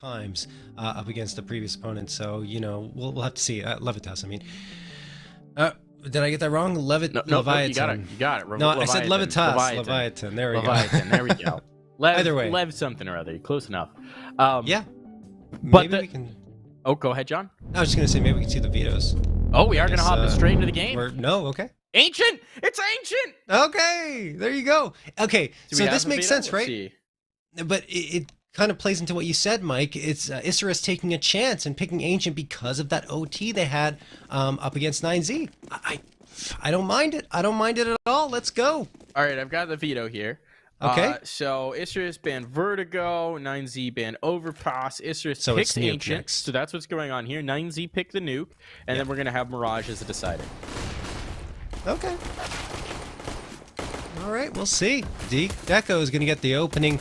times up against the previous opponent. So, you know, we'll have to see. Levitas, I mean. Did I get that wrong? No, you got it. You got it. No, I said Levitas. Leviathan. There we Leviathan. go. There we go. Either way. Lev something or other. You're close enough. Yeah. But Maybe we can... Oh, go ahead, John. I was just going to say, maybe we can see the vetoes. Oh, we are going to hop straight into the game. No, okay. Ancient! It's ancient! Okay, there you go. Okay, so this makes sense, right? See. But it kind of plays into what you said, Mike. It's Isurus taking a chance and picking Ancient because of that OT they had up against 9Z. I don't mind it. I don't mind it at all. Let's go. All right, I've got the veto here. Okay. So Isurus banned Vertigo, 9Z banned Overpass, Isurus picks Ancient. Next. So that's what's going on here. 9Z picked the nuke, and then we're going to have Mirage as a decider. Okay. All right, we'll see. Deco is going to get the opening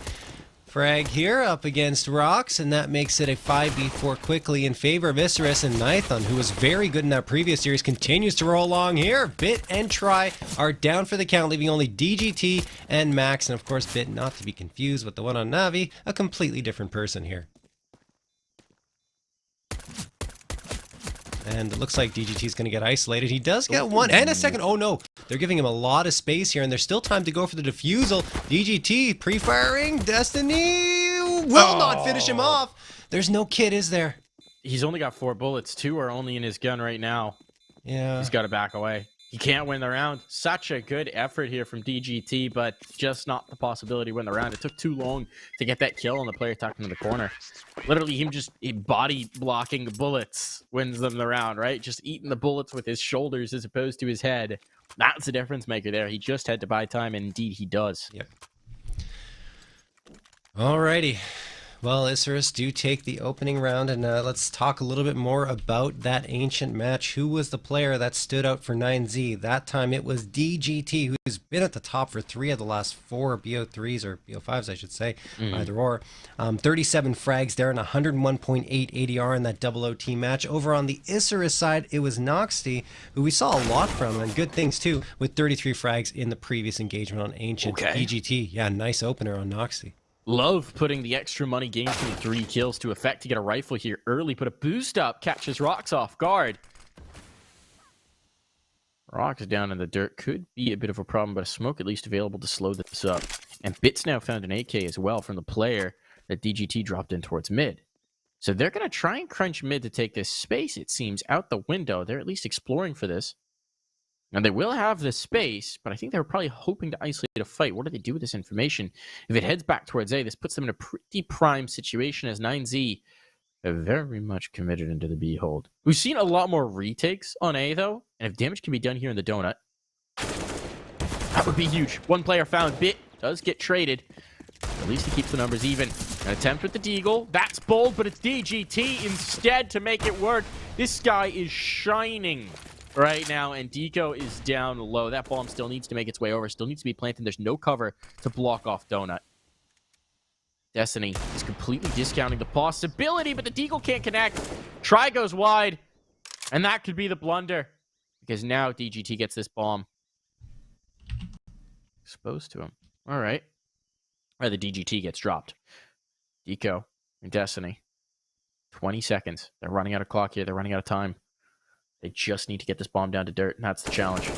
frag here up against Rocks, and that makes it a 5v4 quickly in favor of Isurus, and Nithon, who was very good in that previous series, continues to roll along here. Bit and Try are down for the count, leaving only DGT and Max, and of course Bit, not to be confused with the one on Navi, a completely different person here. And it looks like DGT is going to get isolated. He does get one and a second. Oh no, they're giving him a lot of space here, and there's still time to go for the defusal. DGT pre-firing. Destiny will not finish him off. There's no kid, is there? He's only got 4 bullets. 2 are only in his gun right now. Yeah. He's got to back away. He can't win the round. Such a good effort here from DGT, but just not the possibility to win the round. It took too long to get that kill on the player tucked into the corner. Literally, him just body blocking bullets wins them the round, right? Just eating the bullets with his shoulders as opposed to his head. That's the difference maker there. He just had to buy time, and indeed he does. Yep. Alrighty. Well, Isurus do take the opening round, and let's talk a little bit more about that Ancient match. Who was the player that stood out for 9Z? That time it was DGT, who's been at the top for 3 of the last 4 BO3s, or BO5s, I should say, either or. 37 frags there and 101.8 ADR in that double OT match. Over on the Isurus side, it was Noxty, who we saw a lot from, and good things too, with 33 frags in the previous engagement on Ancient. Okay. DGT, yeah, nice opener on Noxty. Love putting the extra money gained from the 3 kills to effect to get a rifle here early. Put a boost up, catches Rocks off guard. Rocks down in the dirt could be a bit of a problem, but a smoke at least available to slow this up. And Bits now found an AK as well from the player that DGT dropped in towards mid. So they're going to try and crunch mid to take this space, it seems, out the window. They're at least exploring for this. And they will have the space, but I think they were probably hoping to isolate a fight. What do they do with this information? If it heads back towards A, this puts them in a pretty prime situation as 9Z are very much committed into the B hold. We've seen a lot more retakes on A, though, and if damage can be done here in the donut, that would be huge. One player found. Bit does get traded. At least he keeps the numbers even. An attempt with the Deagle. That's bold, but it's DGT instead to make it work. This guy is shining right now, and Deco is down low. That bomb still needs to make its way over, still needs to be planted. There's no cover to block off Donut. Destiny is completely discounting the possibility, but the Deagle can't connect. Try goes wide, and that could be the blunder, because now DGT gets this bomb exposed to him. All right. Or the DGT gets dropped. Deco and Destiny. 20 seconds. They're running out of clock here. They're running out of time. They just need to get this bomb down to dirt, and that's the challenge.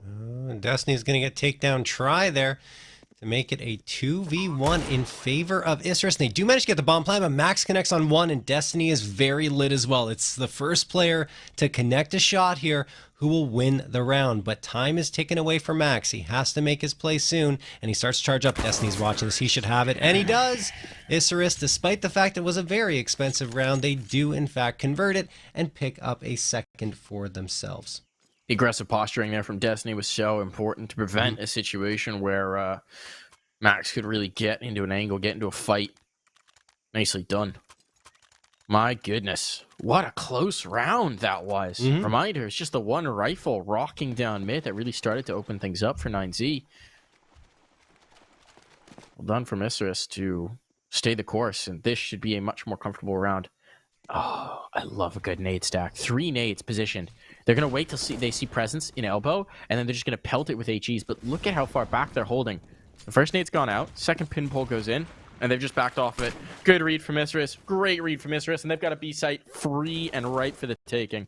And Destiny's going to get takedown Try there to make it a 2v1 in favor of Isurus. And they do manage to get the bomb plant, but Max connects on 1, and Destiny is very lit as well. It's the first player to connect a shot here who will win the round, but time is taken away from Max. He has to make his play soon, and he starts to charge up. Destiny's watching this. He should have it, and he does. Isurus, despite the fact it was a very expensive round, they do in fact convert it and pick up a second for themselves. The aggressive posturing there from Destiny was so important to prevent a situation where Max could really get into an angle, get into a fight. Nicely done. My goodness. What a close round that was. Reminder, it's just the one rifle rocking down mid that really started to open things up for 9Z. Well done from Isurus to stay the course, and this should be a much more comfortable round. Oh, I love a good nade stack. 3 nades positioned. They're going to wait till they see presence in elbow, and then they're just going to pelt it with HEs. But look at how far back they're holding. The first nade's gone out. Second pinpole goes in. And they've just backed off of it. Good read from Isurus. Great read from Isurus. And they've got a B site free and ripe for the taking.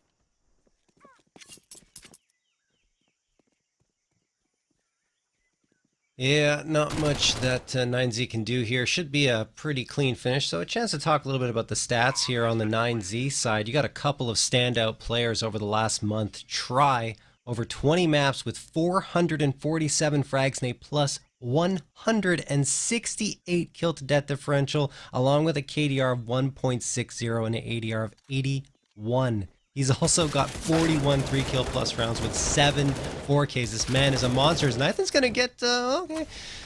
Yeah, not much that 9Z can do here. Should be a pretty clean finish. So a chance to talk a little bit about the stats here on the 9Z side. You got a couple of standout players over the last month. Try over 20 maps with 447 frags and a plus 168 kill to death differential, along with a KDR of 1.60 and an ADR of 81. He's also got 41 3-kill plus rounds with 7 4Ks. This man is a monster. Nathan's going to get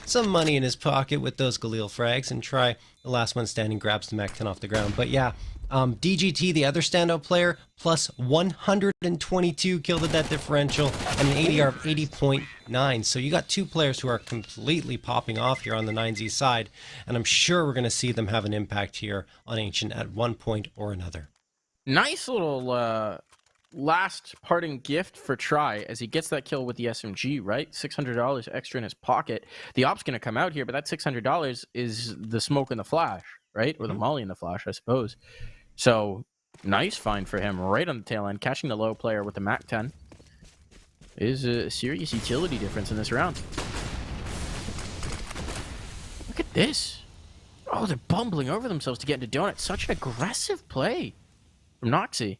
some money in his pocket with those Galil frags and try the last one standing, grabs the Mac 10 off the ground. But yeah, DGT, the other standout player, plus 122 kill to death differential and an ADR of 80.9. So you got two players who are completely popping off here on the 9Z side, and I'm sure we're going to see them have an impact here on Ancient at one point or another. Nice little last parting gift for Try as he gets that kill with the SMG, right? $600 extra in his pocket. The op's going to come out here, but that $600 is the smoke and the flash, right? Or the molly and the flash, I suppose. So, nice find for him right on the tail end. Catching the low player with the Mac 10 is a serious utility difference in this round. Look at this. Oh, they're bumbling over themselves to get into Donut. Such an aggressive play from Noxy.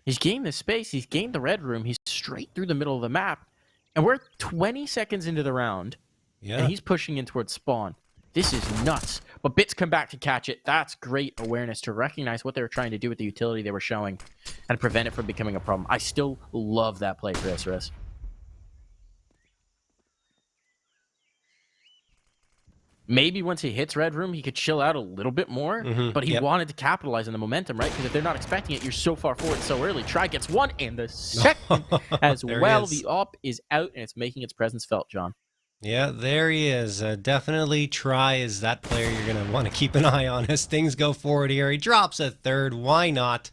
He's gained the space. He's gained the red room. He's straight through the middle of the map. And we're 20 seconds into the round. Yeah. And he's pushing in towards spawn. This is nuts. But Bits come back to catch it. That's great awareness to recognize what they were trying to do with the utility they were showing and prevent it from becoming a problem. I still love that play for Isurus. Maybe once he hits red room, he could chill out a little bit more, but he wanted to capitalize on the momentum, right? Because if they're not expecting it, you're so far forward so early. Try gets one, and the second as well. The op is out, and it's making its presence felt, John. Yeah, there he is. Definitely Try is that player you're going to want to keep an eye on as things go forward here. He drops a third. Why not?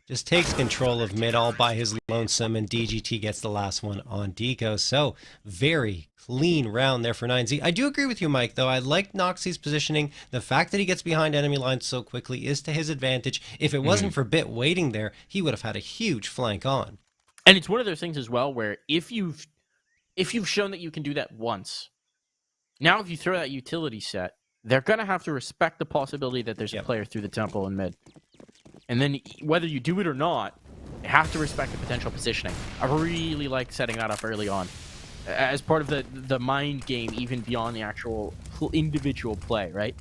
Just takes control of mid all by his lonesome, and DGT gets the last one on Deco. So, very clean round there for 9Z. I do agree with you, Mike, though. I like Noxy's positioning. The fact that he gets behind enemy lines so quickly is to his advantage. If it wasn't for Bit waiting there, he would have had a huge flank on. And it's one of those things as well where if you've shown that you can do that once, now if you throw that utility set, they're going to have to respect the possibility that there's a player through the temple and mid. And then whether you do it or not, you have to respect the potential positioning. I really like setting that up early on as part of the mind game, even beyond the actual individual play, right?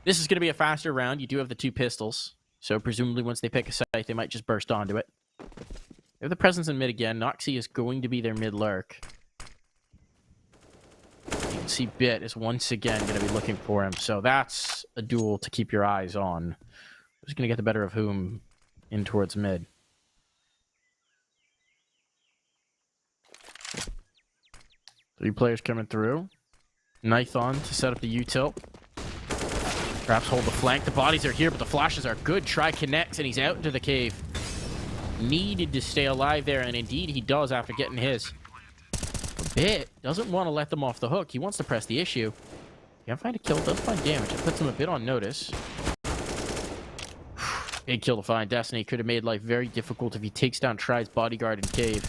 This is going to be a faster round. You do have the two pistols, so presumably once they pick a site, they might just burst onto it. They have the presence in mid again. Noxy is going to be their mid lurk. You can see Bit is once again going to be looking for him, so that's a duel to keep your eyes on. Who's going to get the better of whom in towards mid? Three players coming through. Nython to set up the U-tilt. Perhaps hold the flank. The bodies are here, but the flashes are good. Try connects, and he's out into the cave. Needed to stay alive there, and indeed he does after getting his. Bit doesn't want to let them off the hook. He wants to press the issue. Can't find a kill, does find damage. It puts him a bit on notice. Big kill to find. Destiny could have made life very difficult if he takes down Try's bodyguard in cave.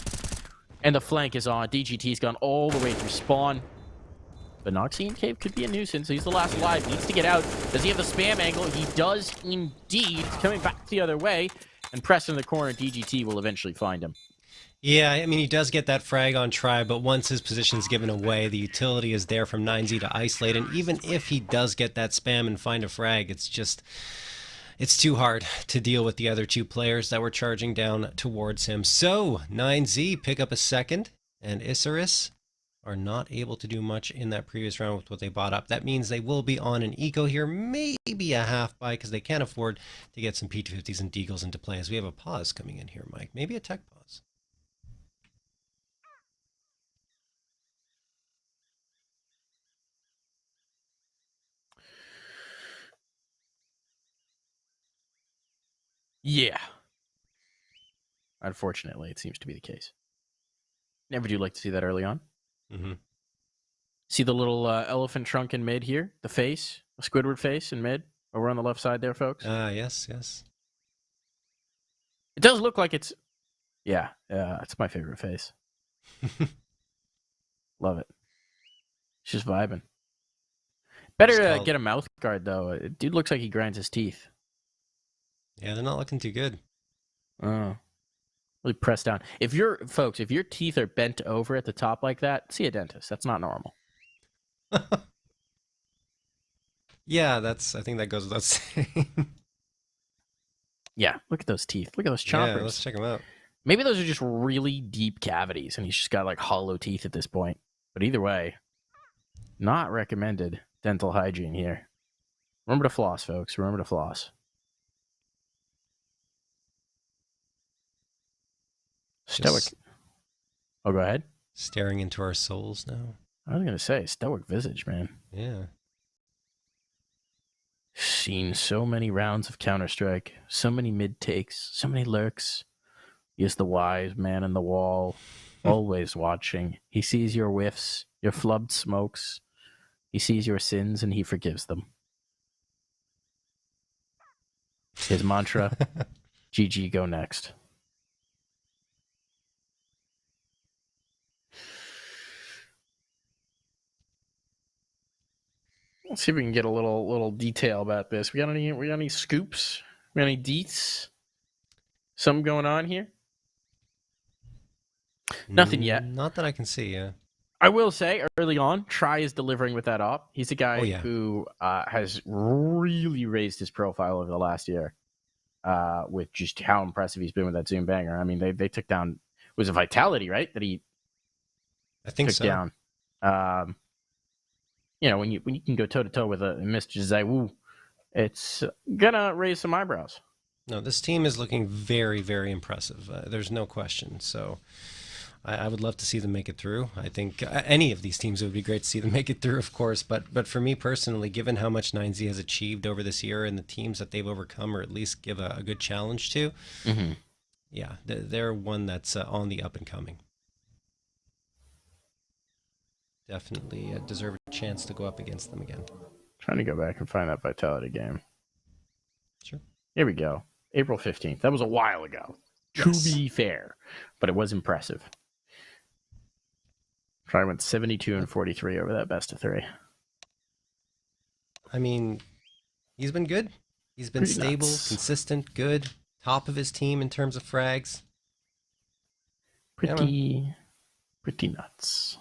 And the flank is on. DGT's gone all the way through spawn. But Noxy in cave could be a nuisance. He's the last alive. Needs to get out. Does he have the spam angle? He does indeed. Coming back the other way. And pressing in the corner, DGT will eventually find him. Yeah, I mean, he does get that frag on Try, but once his position's given away, the utility is there from 9Z to isolate, and even if he does get that spam and find a frag, it's too hard to deal with the other two players that were charging down towards him. So, 9Z pick up a second, and Isurus are not able to do much in that previous round with what they bought up. That means they will be on an eco here, maybe a half buy, because they can't afford to get some P250s and Deagles into play, as we have a pause coming in here, Mike. Maybe a tech pause. Yeah. Unfortunately, it seems to be the case. Never do like to see that early on. See the little elephant trunk in mid here? The face? The Squidward face in mid? Over on the left side there, folks? Yes, yes. It does look like it's... Yeah, it's my favorite face. Love it. It's just vibing. Better get a mouth guard, though. Dude looks like he grinds his teeth. Yeah, they're not looking too good. Oh. Really press down. If your teeth are bent over at the top like that, see a dentist. That's not normal. Yeah, I think that goes without saying. Yeah, look at those teeth. Look at those chompers. Yeah, let's check them out. Maybe those are just really deep cavities, and he's just got like hollow teeth at this point. But either way, not recommended dental hygiene here. Remember to floss, folks. Remember to floss. Stoic. Oh, go ahead. Staring into our souls now. I was going to say, stoic visage, man. Yeah. Seen so many rounds of Counter-Strike, so many mid-takes, so many lurks. He is the wise man in the wall, always watching. He sees your whiffs, your flubbed smokes. He sees your sins and he forgives them. His mantra, GG, go next. Let's see if we can get a little detail about this. We got any scoops? We got any deets? Something going on here? Nothing yet. Not that I can see, yeah. I will say, early on, Try is delivering with that op. He's a guy who has really raised his profile over the last year with just how impressive he's been with that Zoom banger. I mean, they took down... It was a Vitality, right? That he I think took down. You know, when you can go toe-to-toe with a Mr. Zaiwu, it's gonna raise some eyebrows. No, this team is looking very, very impressive. There's no question. So I would love to see them make it through. I think any of these teams, it would be great to see them make it through, of course. But for me personally, given how much 9Z has achieved over this year and the teams that they've overcome or at least give a good challenge to, yeah, they're one that's on the up and coming. Definitely deserve a chance to go up against them again. Trying to go back and find that Vitality game. Sure. Here we go. April 15th. That was a while ago. Yes. To be fair. But it was impressive. Try went 72 and 43 over that best of 3. I mean, he's been good. He's been Pretty stable, nuts. consistent, good. Top of his team in terms of frags. Pretty nuts.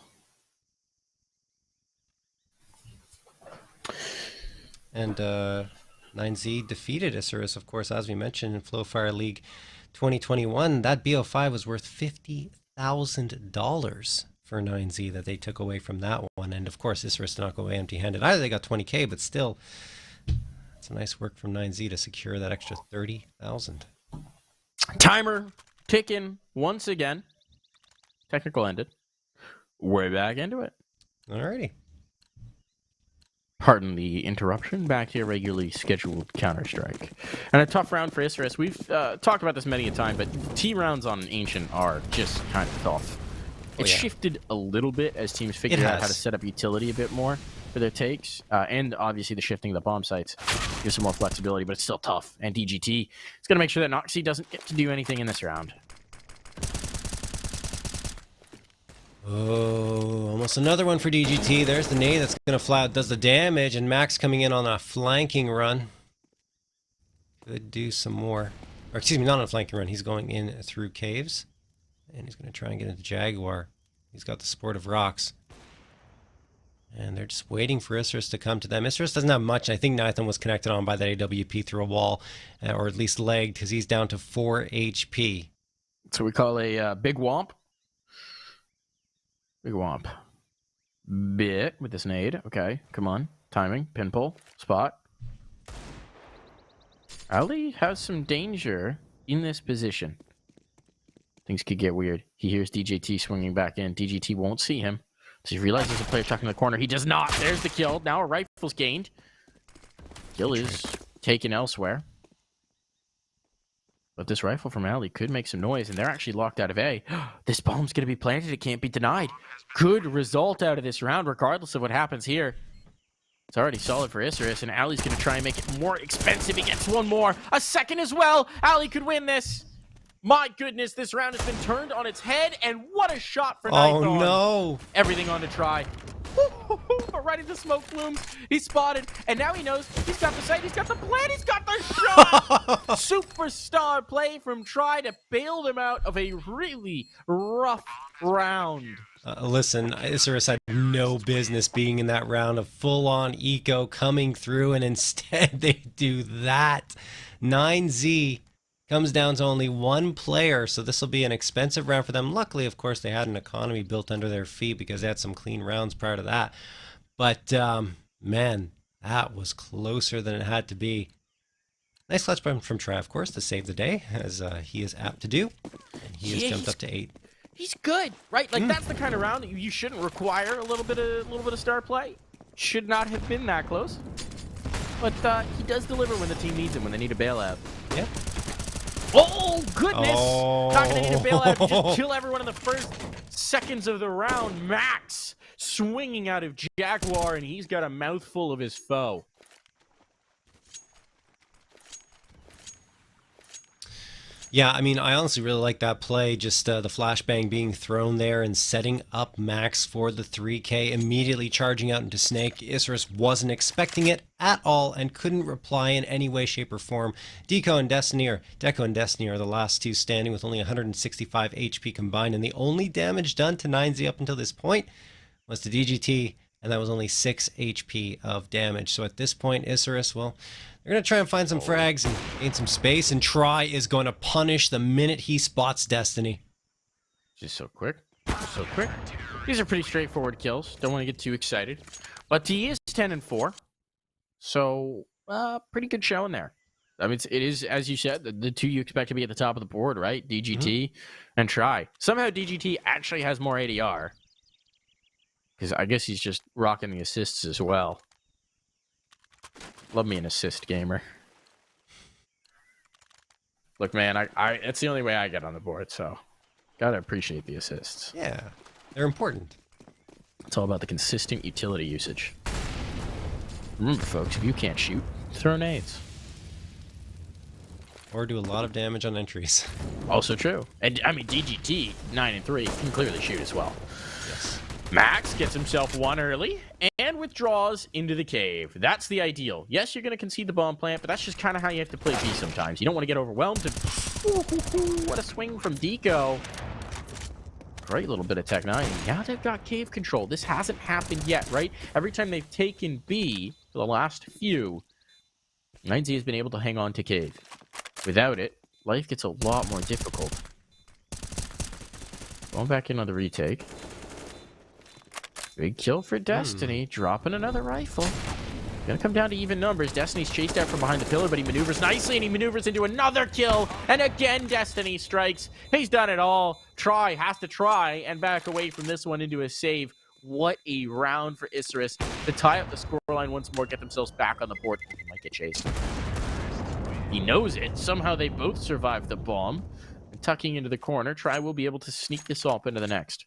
And 9Z defeated Isurus, of course, as we mentioned, in Flowfire League 2021. That BO5 was worth $50,000 for 9Z that they took away from that one. And of course, Isurus did not go away empty-handed. Either they got 20K, but still, it's a nice work from 9Z to secure that extra 30,000. Timer ticking once again. Technical ended. We're back into it. Alrighty. Pardon the interruption. Back to your regularly scheduled Counter-Strike. And a tough round for Isurus. We've talked about this many a time, but T rounds on Ancient are just kind of tough. It's shifted a little bit as teams figure out how to set up utility a bit more for their takes. And obviously the shifting of the bomb sites gives some more flexibility, but it's still tough. And DGT is going to make sure that Noxie doesn't get to do anything in this round. Oh, almost another one for DGT. There's the nade that's going to fly out, does the damage, and Max coming in on a flanking run. Could do some more. Or excuse me, not on a flanking run. He's going in through caves, and he's going to try and get into Jaguar. He's got the support of rocks. And they're just waiting for Isurus to come to them. Isurus doesn't have much. I think Nathan was connected on by that AWP through a wall, or at least legged, because he's down to 4 HP. So we call a big womp. Big womp. Bit with this nade. Okay, come on. Timing. Pin pull. Spot. ALLE has some danger in this position. Things could get weird. He hears DJT swinging back in. DGT won't see him. So he realizes there's a player tucked in the corner. He does not. There's the kill. Now a rifle's gained. Kill is taken elsewhere. But this rifle from ALLE could make some noise, and they're actually locked out of A. This bomb's going to be planted. It can't be denied. Good result out of this round, regardless of what happens here. It's already solid for Isurus, and ALLE's going to try and make it more expensive. He gets one more. A second as well. ALLE could win this. My goodness, this round has been turned on its head, and what a shot for Nighthorn. Oh, no. Everything on to try. Right into smoke plumes. He's spotted, and now he knows he's got the sight, he's got the plan, he's got the shot! Superstar play from Try to bail them out of a really rough round. Listen, Isurus had no business being in that round of full-on eco coming through, and instead they do that. 9Z comes down to only one player, so this will be an expensive round for them. Luckily, of course, they had an economy built under their feet because they had some clean rounds prior to that. But, man, that was closer than it had to be. Nice clutch from Try, of course, to save the day, as he is apt to do. And he has jumped up to 8. He's good, right? Like, that's the kind of round that you shouldn't require a little bit of star play. Should not have been that close. But he does deliver when the team needs him, when they need a bailout. Yeah. Oh, goodness! Oh. Not going to need a bailout to just kill everyone in the first seconds of the round. Max swinging out of Jaguar, and he's got a mouthful of his foe. Yeah, I mean, I honestly really like that play, just the flashbang being thrown there and setting up Max for the 3K, immediately charging out into Snake. Isurus wasn't expecting it at all and couldn't reply in any way, shape, or form. Deco and Destiny are the last two standing with only 165 HP combined, and the only damage done to 9Z up until this point was to DGT, and that was only 6 HP of damage. So at this point, Isurus, well, they're going to try and find some frags and gain some space, and Try is going to punish the minute he spots Destiny. Just so quick. So quick. These are pretty straightforward kills. Don't want to get too excited. But he is 10-4. So, pretty good showing there. I mean, it is, as you said, the two you expect to be at the top of the board, right? DGT and Try. Somehow DGT actually has more ADR. Because I guess he's just rocking the assists as well. Love me an assist gamer. Look, man, I it's the only way I get on the board, so gotta appreciate the assists. Yeah, they're important. It's all about the consistent utility usage. Remember, folks, if you can't shoot, throw nades. Or do a lot of damage on entries. Also true. And, I mean, DGT, 9-3, can clearly shoot as well. Yes. Max gets himself one early and withdraws into the cave. That's the ideal. Yes, you're going to concede the bomb plant, but that's just kind of how you have to play B sometimes. You don't want to get overwhelmed. What a swing from Deco. Great little bit of Tech 9. Now they've got cave control. This hasn't happened yet, right? Every time they've taken B for the last few, 9Z has been able to hang on to cave. Without it, life gets a lot more difficult. Going back in on the retake. Big kill for Destiny, dropping another rifle. Gonna come down to even numbers. Destiny's chased out from behind the pillar, but he maneuvers nicely, and he maneuvers into another kill. And again, Destiny strikes. He's done it all. Try has to try and back away from this one into a save. What a round for Isurus to tie up the scoreline once more, get themselves back on the board. He might get chased. He knows it. Somehow they both survive the bomb. And tucking into the corner, Try will be able to sneak this up into the next.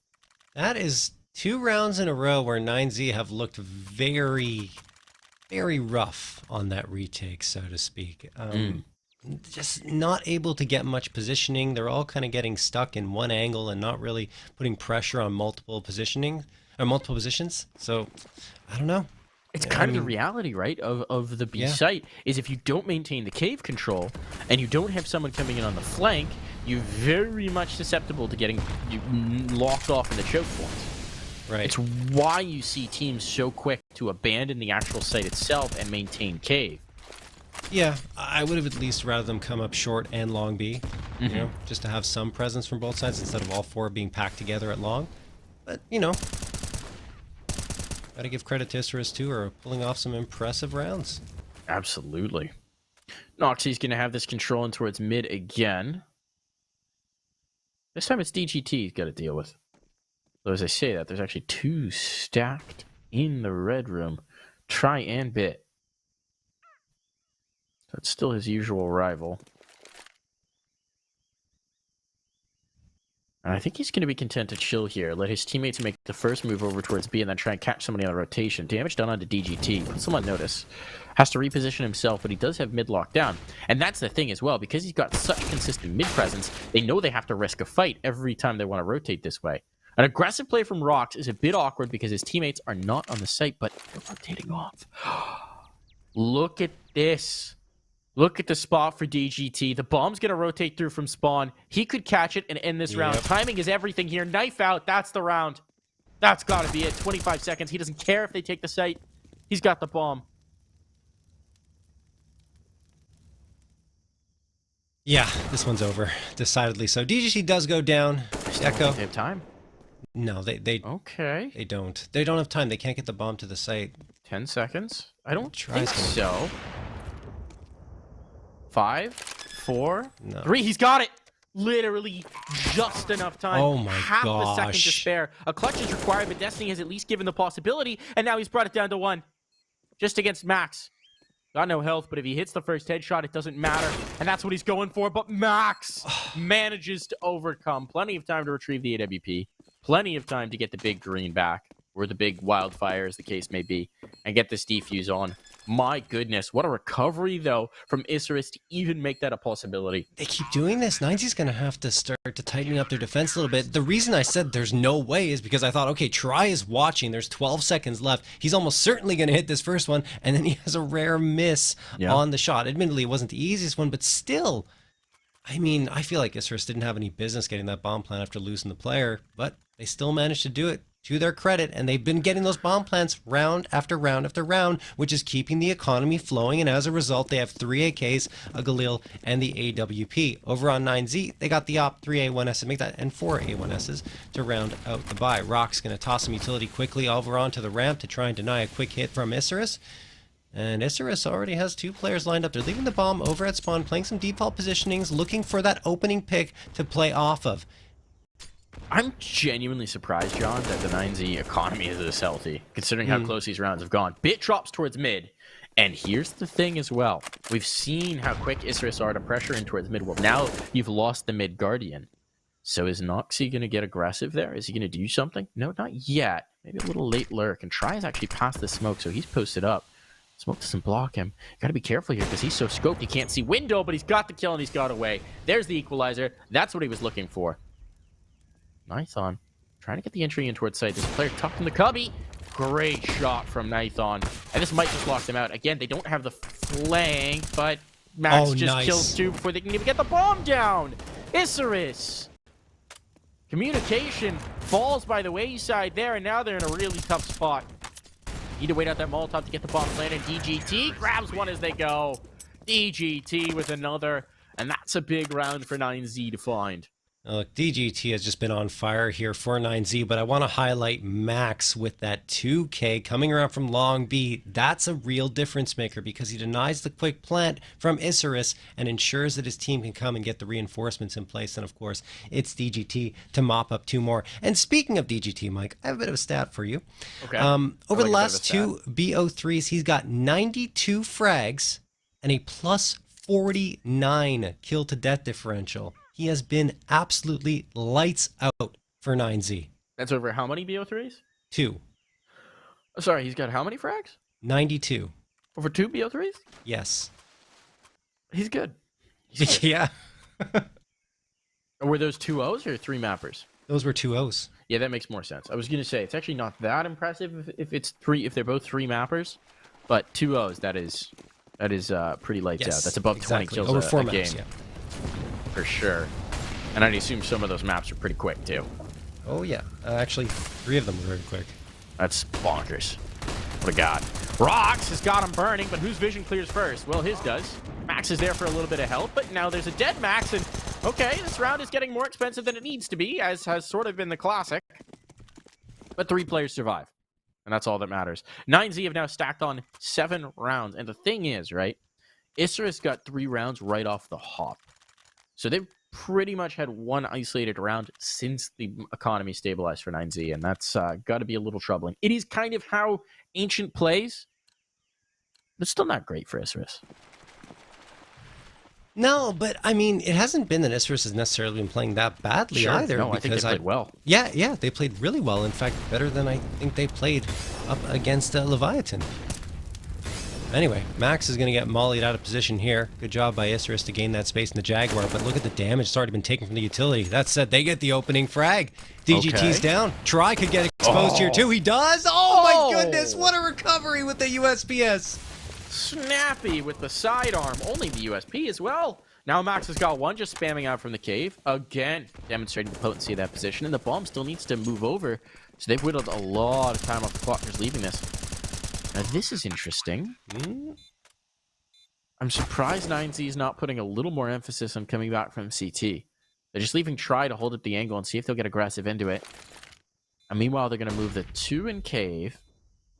That is 2 rounds in a row where 9Z have looked very, very rough on that retake, so to speak. Just not able to get much positioning. They're all kind of getting stuck in one angle and not really putting pressure on multiple positions. So, I don't know. It's kind of the reality, right, of the B site, is if you don't maintain the cave control and you don't have someone coming in on the flank, you're very much susceptible to getting locked off in the choke points. Right. It's why you see teams so quick to abandon the actual site itself and maintain cave. Yeah, I would have at least rather them come up short and long B, you know, just to have some presence from both sides instead of all 4 being packed together at long. But, you know, gotta give credit to Isurus too, or pulling off some impressive rounds. Absolutely. Noxie's going to have this control in towards mid again. This time it's DGT he's got to deal with. So as I say that, there's actually 2 stacked in the red room. Try and Bit. That's still his usual rival. And I think he's going to be content to chill here. Let his teammates make the first move over towards B and then try and catch somebody on a rotation. Damage done onto DGT. Puts him on notice. Has to reposition himself, but he does have mid locked down. And that's the thing as well. Because he's got such consistent mid presence, they know they have to risk a fight every time they want to rotate this way. An aggressive play from Rox is a bit awkward because his teammates are not on the site, but they're rotating off. Look at this. Look at the spot for DGT. The bomb's going to rotate through from spawn. He could catch it and end this round. Timing is everything here. Knife out. That's the round. That's got to be it. 25 seconds. He doesn't care if they take the site. He's got the bomb. Yeah, this one's over. Decidedly so. DGT does go down. Echo. They have time. No, they Okay. They don't. They don't have time. They can't get the bomb to the site. 10 seconds. I don't Tries think to. so. 5, 4, No. 3. He's got it. Literally just enough time. Oh my Half a second to gosh. spare. A clutch is required, but Destiny has at least given the possibility, and now he's brought it down to 1. Just against Max. Got no health, but if he hits the first headshot, it doesn't matter. And that's what he's going for. But Max manages to overcome. Plenty of time to retrieve the AWP. Plenty of time to get the big green back, or the big wildfire, as the case may be, and get this defuse on. My goodness, what a recovery, though, from Isurus to even make that a possibility. They keep doing this. 9Z's going to have to start to tighten up their defense a little bit. The reason I said there's no way is because I thought, okay, Try is watching. There's 12 seconds left. He's almost certainly going to hit this first one, and then he has a rare miss on the shot. Admittedly, it wasn't the easiest one, but still, I mean, I feel like Isurus didn't have any business getting that bomb plant after losing the player, but they still managed to do it. To their credit, and they've been getting those bomb plants round after round after round, which is keeping the economy flowing, and as a result, they have 3 AKs, a Galil, and the AWP. Over on 9Z, they got the op 3 A1S to make that, and 4 A1Ss to round out the buy. Rock's going to toss some utility quickly over onto the ramp to try and deny a quick hit from Isurus. And Isurus already has 2 players lined up. They're leaving the bomb over at spawn, playing some default positionings, looking for that opening pick to play off of. I'm genuinely surprised, John, that the 9Z economy is this healthy, considering how close these rounds have gone. Bit drops towards mid, and here's the thing as well. We've seen how quick Isurus are to pressure in towards mid. Well, now you've lost the mid guardian. So is Noxy going to get aggressive there? Is he going to do something? No, not yet. Maybe a little late lurk, and Try is actually past the smoke, so he's posted up. Smoke doesn't block him. Got to be careful here because he's so scoped he can't see window, but he's got the kill and he's got away. There's the equalizer. That's what he was looking for. Nithon trying to get the entry in towards site. This player tucked in the cubby. Great shot from Nithon. And this might just lock them out. Again, they don't have the flank, but Max kills 2 before they can even get the bomb down. Isurus. Communication falls by the wayside there, and now they're in a really tough spot. Need to wait out that Molotov to get the bomb planted. DGT grabs one as they go. DGT with another. And that's a big round for 9Z to find. Look, DGT has just been on fire here for 9Z, but I want to highlight Max with that 2K coming around from long B. That's a real difference maker because he denies the quick plant from Isurus and ensures that his team can come and get the reinforcements in place. And of course, it's DGT to mop up 2 more. And speaking of DGT, Mike, I have a bit of a stat for you. Okay. Over the last 2 BO3s, he's got 92 frags and a plus 49 kill to death differential. He has been absolutely lights out for 9Z. That's over how many BO3s? 2. Oh, sorry, he's got how many frags? 92. Over 2 BO3s? Yes. He's good. Yeah. Were those 2 O's or 3 mappers? Those were 2 O's. Yeah, that makes more sense. I was going to say, it's actually not that impressive if it's 3, if they're both 3 mappers, but 2 O's, that is pretty lights out. That's above 20 kills over 4 a maps, game. yeah. For sure. And I'd assume some of those maps are pretty quick, too. Oh, yeah. Actually, 3 of them were very quick. That's bonkers. What a god. Rox has got him burning, but whose vision clears first? Well, his does. Max is there for a little bit of help, but now there's a dead Max, and okay, this round is getting more expensive than it needs to be, as has sort of been the classic. But 3 players survive, and that's all that matters. 9Z have now stacked on 7 rounds, and the thing is, right, Isurus got 3 rounds right off the hop. So they've pretty much had 1 isolated round since the economy stabilized for 9Z, and that's got to be a little troubling. It is kind of how Ancient plays, but still not great for Isurus. No, but I mean, it hasn't been that Isurus has necessarily been playing that badly Sure. either. No, I think they played well. Yeah, they played really well. In fact, better than I think they played up against Leviathan. Anyway, Max is going to get mollied out of position here. Good job by Isurus to gain that space in the Jaguar, but look at the damage that's already been taken from the utility. That said, they get the opening frag. DGT's down. Try could get exposed here too. He does. Oh my goodness, what a recovery with the USPS. Snappy with the sidearm. Only the USP as well. Now Max has got one just spamming out from the cave. Again, demonstrating the potency of that position. And the bomb still needs to move over. So they've whittled a lot of time off the clock just leaving this. Now this is interesting. I'm surprised 9Z is not putting a little more emphasis on coming back from CT. They're just leaving Try to hold up the angle and see if they'll get aggressive into it. And meanwhile, they're going to move the 2 in cave.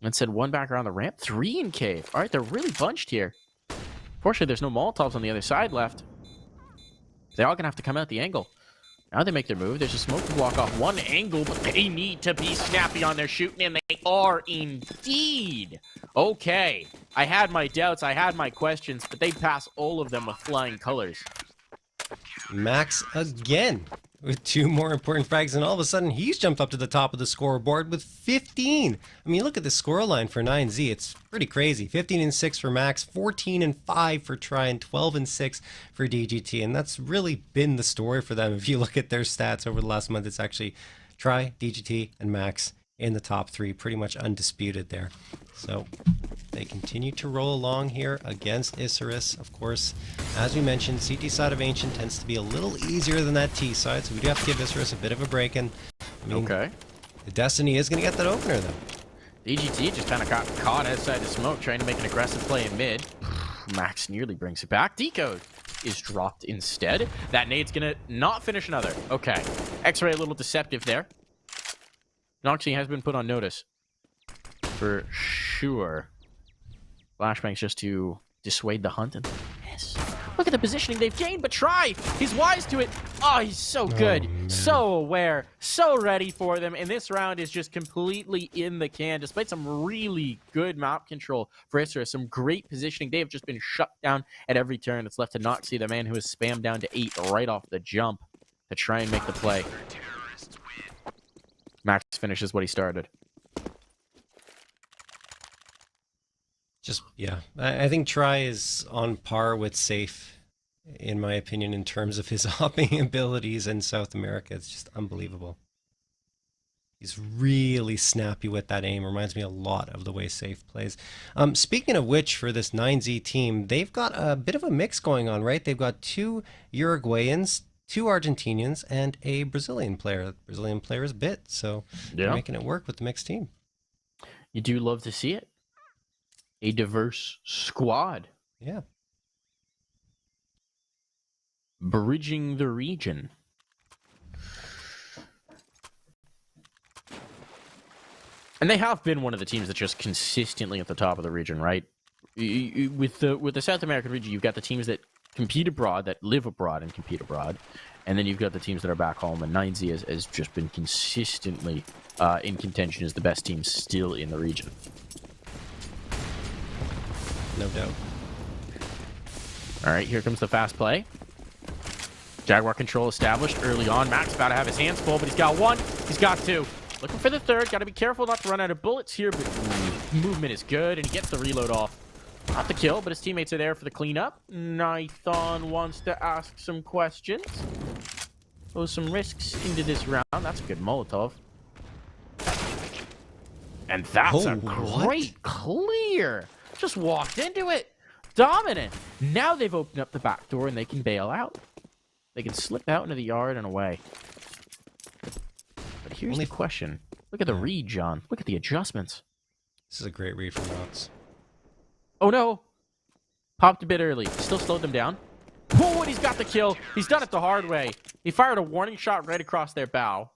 And send 1 back around the ramp. 3 in cave. All right, they're really bunched here. Fortunately, there's no Molotovs on the other side left. They're all going to have to come out the angle. Now they make their move. There's a smoke to block off one angle, but they need to be snappy on their shooting, and they are indeed. Okay, I had my doubts, I had my questions, but they pass all of them with flying colors. Max again with 2 more important frags, and all of a sudden he's jumped up to the top of the scoreboard with 15. I mean, look at the scoreline for 9Z. It's pretty crazy. 15-6 for Max, 14-5 for Try, and 12-6 for DGT. And that's really been the story for them. If you look at their stats over the last month, it's actually Try, DGT, and Max in the top 3, pretty much undisputed there. So they continue to roll along here against Isurus. Of course, as we mentioned, CT side of Ancient tends to be a little easier than that T side, so we do have to give Isurus a bit of a break. And I mean, the Destiny is going to get that opener, though. DGT just kind of got caught outside the smoke, trying to make an aggressive play in mid. Max nearly brings it back. Decode is dropped instead. That nade's going to not finish another. Okay. X-ray a little deceptive there. Noxie has been put on notice. For sure. Flashbangs just to dissuade the hunt. And yes. Look at the positioning they've gained, but Try! He's wise to it. Oh, he's so good. So aware. So ready for them. And this round is just completely in the can. Despite some really good map control for Isurus, some great positioning. They have just been shut down at every turn. It's left to Noxie, the man who has spammed down to 8 right off the jump to try and make the play. Max finishes what he started. Just, yeah. I think Try is on par with Safe, in my opinion, in terms of his hopping abilities in South America. It's just unbelievable. He's really snappy with that aim. Reminds me a lot of the way Safe plays. Speaking of which, for this 9Z team, they've got a bit of a mix going on, right? They've got 2 Uruguayans, 2 Argentinians, and a Brazilian player. The Brazilian player is Bit, so they're making it work with the mixed team. You do love to see it. A diverse squad. Yeah. Bridging the region. And they have been one of the teams that's just consistently at the top of the region, right? With the South American region, you've got the teams that compete abroad, that live abroad and compete abroad. And then you've got the teams that are back home. And 9Z has just been consistently in contention as the best team still in the region. No doubt. All right, here comes the fast play. Jaguar control established early on. Max about to have his hands full, but he's got 1. He's got 2. Looking for the 3rd. Got to be careful not to run out of bullets here, but movement is good, and he gets the reload off. Not the kill, but his teammates are there for the cleanup. Nython wants to ask some questions. Pose some risks into this round. That's a good Molotov. And that's a great clear. Just walked into it. Dominant. Now they've opened up the back door and they can bail out. They can slip out into the yard and away. But here's the question. Look at the read, John. Look at the adjustments. This is a great read from Nox. Oh no. Popped a bit early. Still slowed them down. Oh, and he's got the kill. He's done it the hard way. He fired a warning shot right across their bow.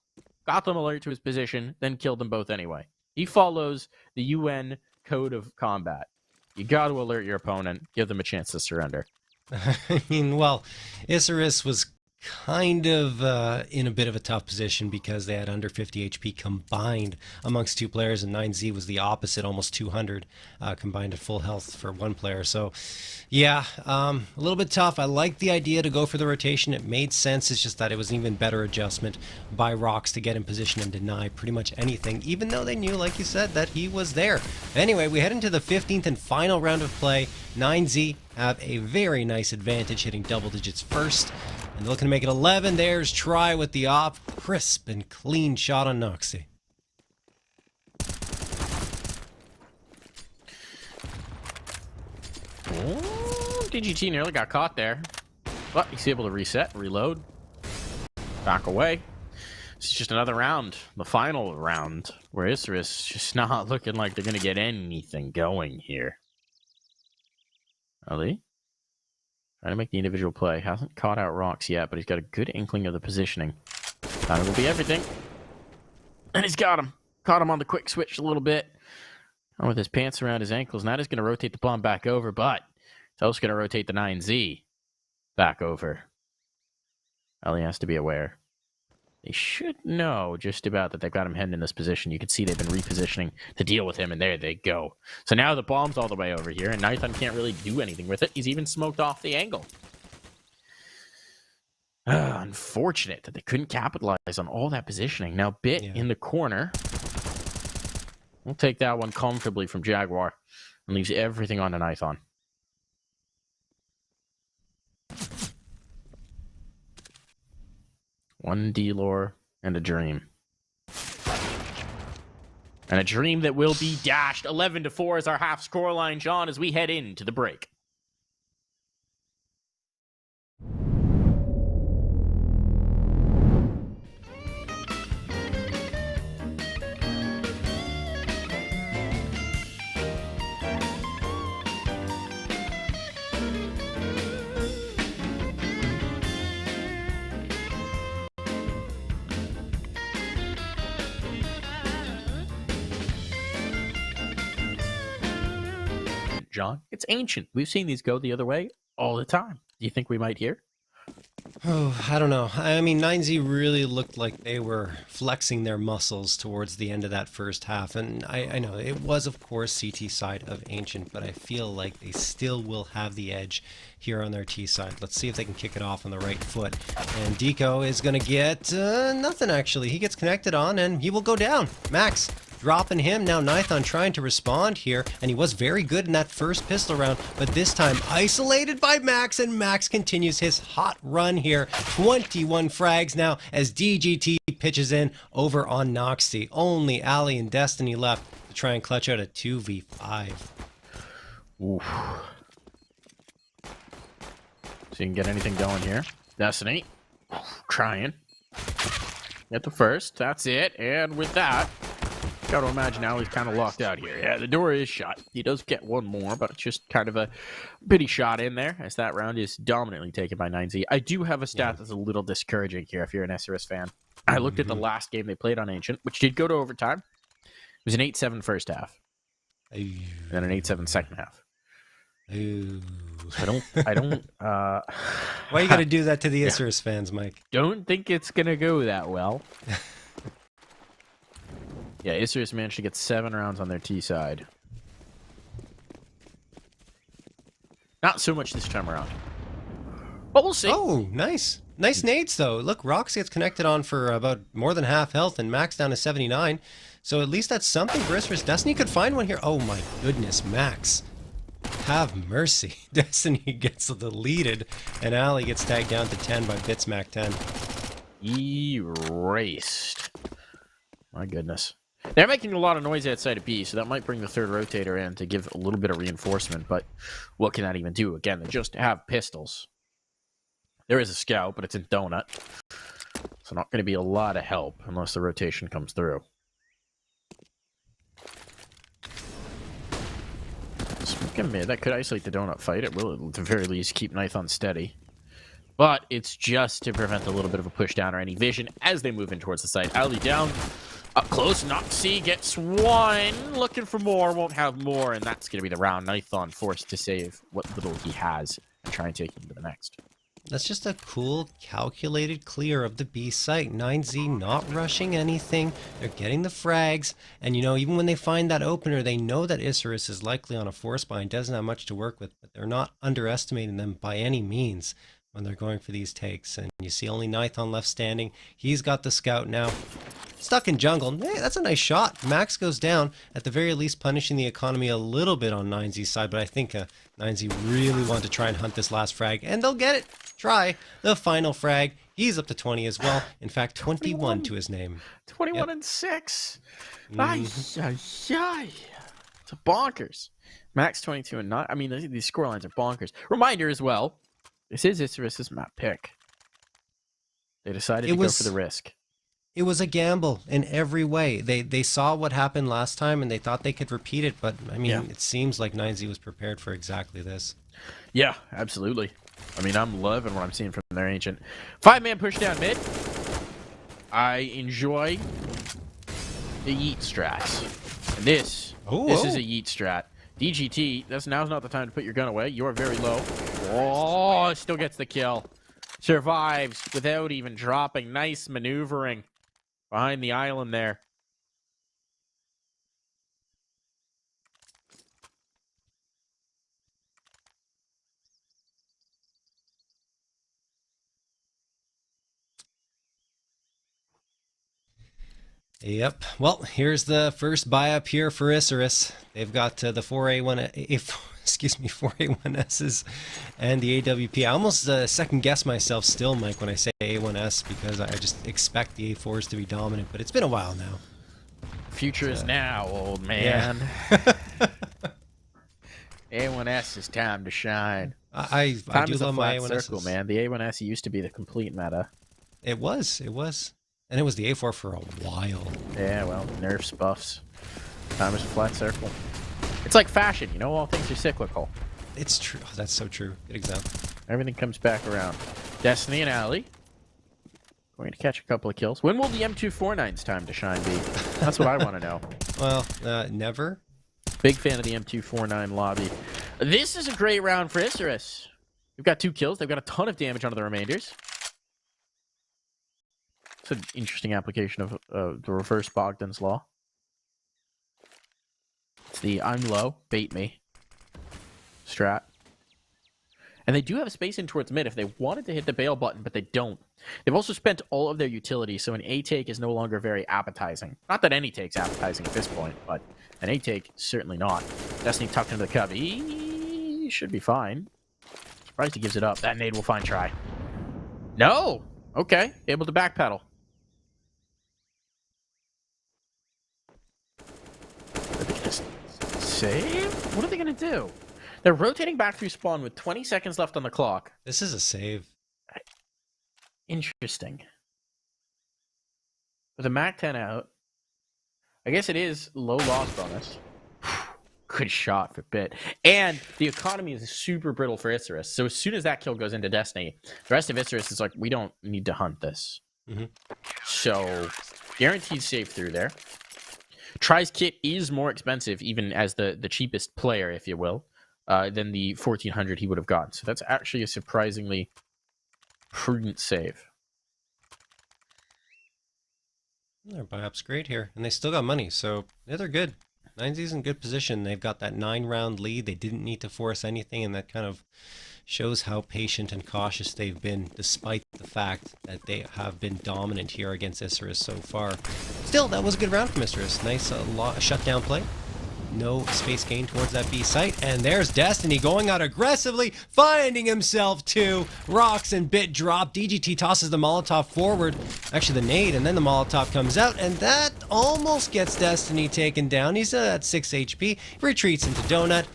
Got them alert to his position, then killed them both anyway. He follows the UN code of combat. You got to alert your opponent, give them a chance to surrender. I mean, well, Isurus was kind of in a bit of a tough position because they had under 50 HP combined amongst two players, and 9Z was the opposite, almost 200 combined at full health for one player. So, yeah, a little bit tough. I like the idea to go for the rotation. It made sense. It's just that it was an even better adjustment by Rox to get in position and deny pretty much anything, even though they knew, like you said, that he was there. Anyway, we head into the 15th and final round of play. 9Z have a very nice advantage, hitting double digits first. And looking to make it 11. There's Try with the op. Crisp and clean shot on Noxie. Oh, DGT nearly got caught there. But he's able to reset, reload, back away. It's just another round, the final round, where Isurus just not looking like they're going to get anything going here. ALLE trying to make the individual play. Hasn't caught out Rox yet, but he's got a good inkling of the positioning. That will be everything. And he's got him. Caught him on the quick switch a little bit. And with his pants around his ankles. Now he's going to rotate the bomb back over, but he's also going to rotate the 9Z back over. ALLE has to be aware. They should know just about that they've got him heading in this position. You can see they've been repositioning to deal with him, and there they go. So now the bomb's all the way over here, and Nython can't really do anything with it. He's even smoked off the angle. Unfortunate that they couldn't capitalize on all that positioning. Now Bit in the corner. We'll take that one comfortably from Jaguar and leaves everything on to Nython. One D-lore and a dream. And a dream that will be dashed. 11-4 is our half scoreline, John, as we head into the break. John, it's ancient. We've seen these go the other way all the time. Do you think we might hear? Oh, I don't know. I mean, 9Z really looked like they were flexing their muscles towards the end of that first half. And I know it was, of course, CT side of Ancient, but I feel like they still will have the edge here on their T side. Let's see if they can kick it off on the right foot. And Deco is going to get nothing, actually. He gets connected on, and he will go down. Max dropping him. Now Nython trying to respond here, and he was very good in that first pistol round, but this time isolated by Max, and Max continues his hot run here. 21 frags now as DGT pitches in over on Noxie. Only ALLE and Destiny left to try and clutch out a 2v5. Oof. So you can get anything going here. Destiny trying. Get the first. That's it. And with that, got to imagine now he's kind of locked out here. Yeah, the door is shut. He does get one more, but it's just kind of a bitty shot in there as that round is dominantly taken by 9Z. I do have a stat that's a little discouraging here if you're an Isurus fan. I looked at the last game they played on Ancient, which did go to overtime. It was an 8-7 first half. And an 8-7 second half. So I don't Why you gotta do that to the Isurus fans, Mike? Don't think it's gonna go that well. Yeah, Isurus managed to get 7 rounds on their T side. Not so much this time around. But we'll see. Oh, nice. Nice nades, though. Look, Rox gets connected on for about more than half health, and Max down to 79. So at least that's something for Isurus. Destiny could find one here. Oh my goodness, Max. Have mercy. Destiny gets deleted, and ALLE gets tagged down to 10 by Bitsmack 10. Erased. My goodness. They're making a lot of noise outside of B, so that might bring the third rotator in to give a little bit of reinforcement, but what can that even do? Again, they just have pistols. There is a scout, but it's in donut. So not going to be a lot of help unless the rotation comes through. Smoking mid, that could isolate the donut fight. It will, at the very least, keep Nython steady. But it's just to prevent a little bit of a push down or any vision as they move in towards the site. ALLE down. Up close, Noxie gets one. Looking for more, won't have more, and that's going to be the round. Nython forced to save what little he has and try and take him to the next. That's just a cool, calculated clear of the B site. 9Z not rushing anything. They're getting the frags. And, you know, even when they find that opener, they know that Isurus is likely on a force bind, doesn't have much to work with, but they're not underestimating them by any means when they're going for these takes. And you see only Nithon left standing. He's got the scout now. Stuck in jungle. Hey, that's a nice shot. Max goes down, at the very least punishing the economy a little bit on 9Z's side, but I think 9Z really want to try and hunt this last frag, and they'll get it. Try the final frag. He's up to 20 as well. In fact, 21 to his name. 21 and 6. Ay, ay, ay. It's bonkers. Max 22 and 9. I mean, these scorelines are bonkers. Reminder as well, this is Isurus' map pick. They decided to go for the risk. It was a gamble in every way. They saw what happened last time and they thought they could repeat it, but I mean, It seems like 9Z was prepared for exactly this. Yeah, absolutely. I mean, I'm loving what I'm seeing from their ancient. 5-man push down mid. I enjoy the yeet strats. And this is a yeet strat. DGT, now's not the time to put your gun away. You're very low. Oh, still gets the kill. Survives without even dropping. Nice maneuvering behind the island there. Yep. Well, here's the first buy up here for Isurus. They've got the 4A1S's and the AWP. I almost second guess myself still, Mike, when I say A1S because I just expect the A4s to be dominant, but it's been a while now. Future is now, old man. Yeah. A1S is time to shine. I do love my A1S. Circle, man. The A1S used to be the complete meta. It was. And it was the A4 for a while. Yeah, well, nerfs, buffs. Time is a flat circle. It's like fashion, you know, all things are cyclical. It's true. Oh, that's so true. Good example. Everything comes back around. Destiny and ALLE. Going to catch a couple of kills. When will the M249's time to shine be? That's what I want to know. Well, never. Big fan of the M249 lobby. This is a great round for Isurus. We've got 2 kills. They've got a ton of damage onto the remainders. It's an interesting application of the reverse Bogdan's law. It's the I'm low, bait me strat. And they do have a space in towards mid if they wanted to hit the bail button, but they don't. They've also spent all of their utility, so an A take is no longer very appetizing. Not that any take's appetizing at this point, but an A take certainly not. Destiny tucked into the cub. He should be fine. Surprised he gives it up. That nade will find try. No! Okay, able to backpedal. Are they gonna save? What are they gonna do? They're rotating back through spawn with 20 seconds left on the clock. This is a save. Interesting. With a Mac 10 out, I guess it is low loss bonus. Good shot for Bit. And the economy is super brittle for Isurus. So as soon as that kill goes into Destiny, the rest of Isurus is like, we don't need to hunt this. Mm-hmm. So guaranteed save through there. Try's kit is more expensive, even as the cheapest player, if you will, than the 1400 he would have gotten. So that's actually a surprisingly prudent save. Their buy-up's great here, and they still got money, so yeah, they're good. 9Z's in good position. They've got that 9-round lead. They didn't need to force anything, and that kind of shows how patient and cautious they've been, despite the fact that they have been dominant here against Isurus so far. Still, that was a good round from Isurus. Nice shutdown play. No space gain towards that B site. And there's Destiny going out aggressively, finding himself two. Rocks and Bit drop. DGT tosses the Molotov forward. Actually, the nade, and then the Molotov comes out, and that almost gets Destiny taken down. He's at 6 HP. Retreats into Donut.